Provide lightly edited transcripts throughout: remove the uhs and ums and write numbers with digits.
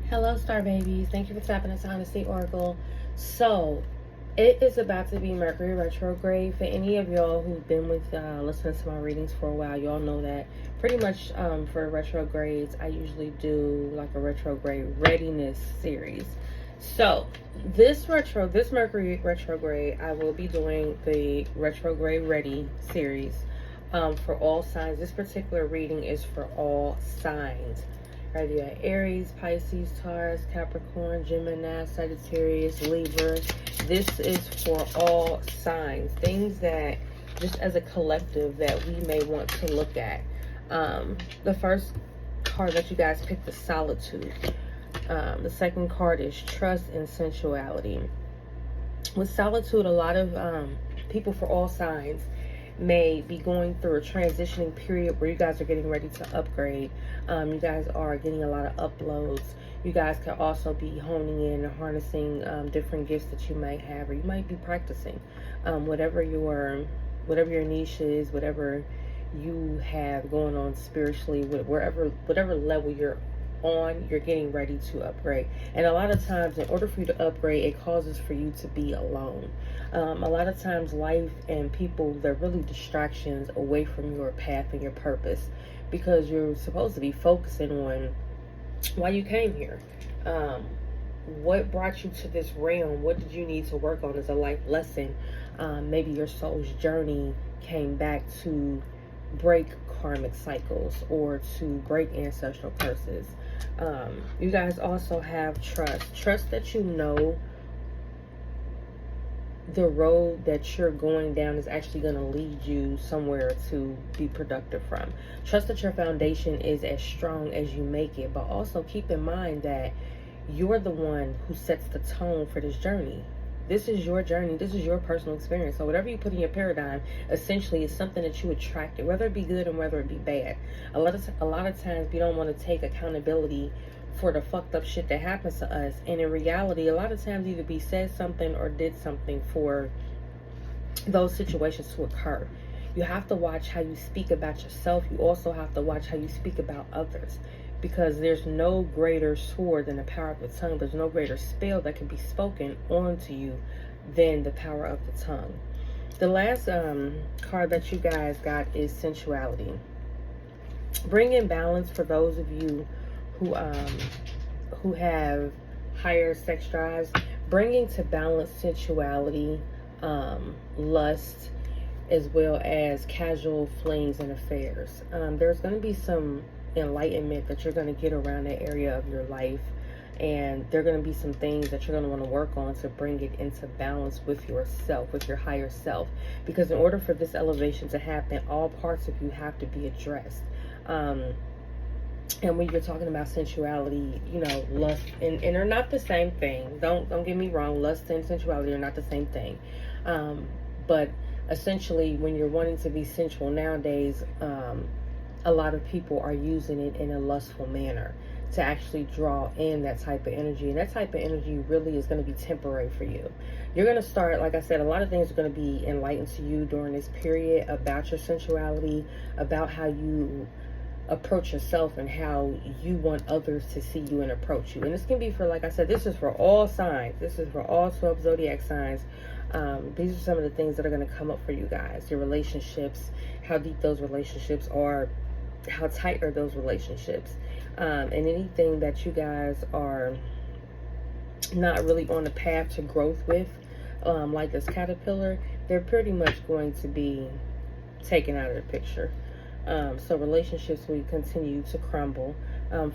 Hello, Star Babies. Thank you for tapping into Honesty Oracle. So, it is about to be Mercury retrograde. For any of y'all who've been with listening to my readings for a while, y'all know that pretty much for retrogrades, I usually do like a retrograde readiness series. So, this Mercury retrograde, I will be doing the retrograde ready series for all signs. This particular reading is for all signs. Right, you got Aries, Pisces, Taurus, Capricorn, Gemini, Sagittarius, Libra. This is for all signs. Things that, just as a collective, that we may want to look at. The first card that you guys picked is Solitude. The second card is Trust and Sensuality. With Solitude, a lot of people for all signs may be going through a transitioning period where you guys are getting ready to upgrade. You guys are getting a lot of uploads. You guys could also be honing in and harnessing different gifts that you might have, or you might be practicing whatever your niche is, whatever you have going on spiritually, whatever level you're on, you're getting ready to upgrade. And a lot of times, in order for you to upgrade, it causes for you to be alone. A lot of times life and people, they're really distractions away from your path and your purpose, because you're supposed to be focusing on why you came here. What brought you to this realm? What did you need to work on as a life lesson? Maybe your soul's journey came back to break karmic cycles or to break ancestral curses. You guys also have trust that you know the road that you're going down is actually going to lead you somewhere to be productive from. Trust that your foundation is as strong as you make it, but also keep in mind that you're the one who sets the tone for this journey. This is your journey. This is your personal experience. So whatever you put in your paradigm, essentially, is something that you attracted, whether it be good and whether it be bad. A lot of times we don't want to take accountability for the fucked up shit that happens to us. And in reality, a lot of times either we said something or did something for those situations to occur. You have to watch how you speak about yourself. You also have to watch how you speak about others, because there's no greater sword than the power of the tongue. There's no greater spell that can be spoken onto you than the power of the tongue. The last card that you guys got is Sensuality. Bring in balance for those of you who have higher sex drives. Bringing to balance sensuality, lust, as well as casual flings and affairs. There's going to be some enlightenment that you're going to get around that area of your life, and there are going to be some things that you're going to want to work on to bring it into balance with yourself, with your higher self, because in order for this elevation to happen, all parts of you have to be addressed. And when you're talking about sensuality, you know, lust and are not the same thing. Don't get me wrong. Lust and sensuality are not the same thing. But essentially, when you're wanting to be sensual nowadays, a lot of people are using it in a lustful manner to actually draw in that type of energy. And that type of energy really is going to be temporary for you. You're going to start, like I said, a lot of things are going to be enlightened to you during this period about your sensuality, about how you approach yourself and how you want others to see you and approach you. And this can be for, like I said, this is for all signs. This is for all 12 zodiac signs. These are some of the things that are going to come up for you guys. Your relationships, how deep those relationships are, how tight are those relationships, and anything that you guys are not really on the path to growth with, like this caterpillar, they're pretty much going to be taken out of the picture. So relationships will continue to crumble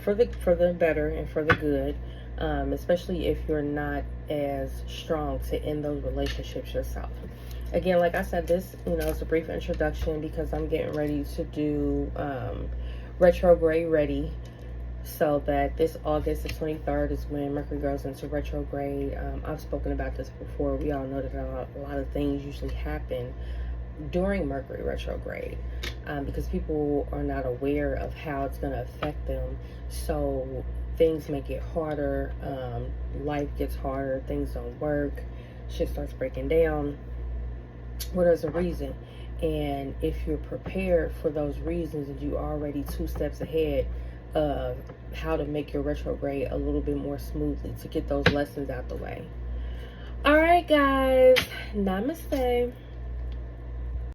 for the better and for the good, especially if you're not as strong to end those relationships yourself. Again, like I said, this, it's a brief introduction because I'm getting ready to do retrograde ready, so that this August the 23rd is when Mercury goes into retrograde. I've spoken about this before. We all know that a lot of things usually happen during Mercury retrograde, because people are not aware of how it's going to affect them. So things may get harder, life gets harder, things don't work, shit starts breaking down. Well, there's a reason. And if you're prepared for those reasons and you already 2 steps ahead of how to make your retrograde a little bit more smoothly to get those lessons out the way. All right, guys. Namaste.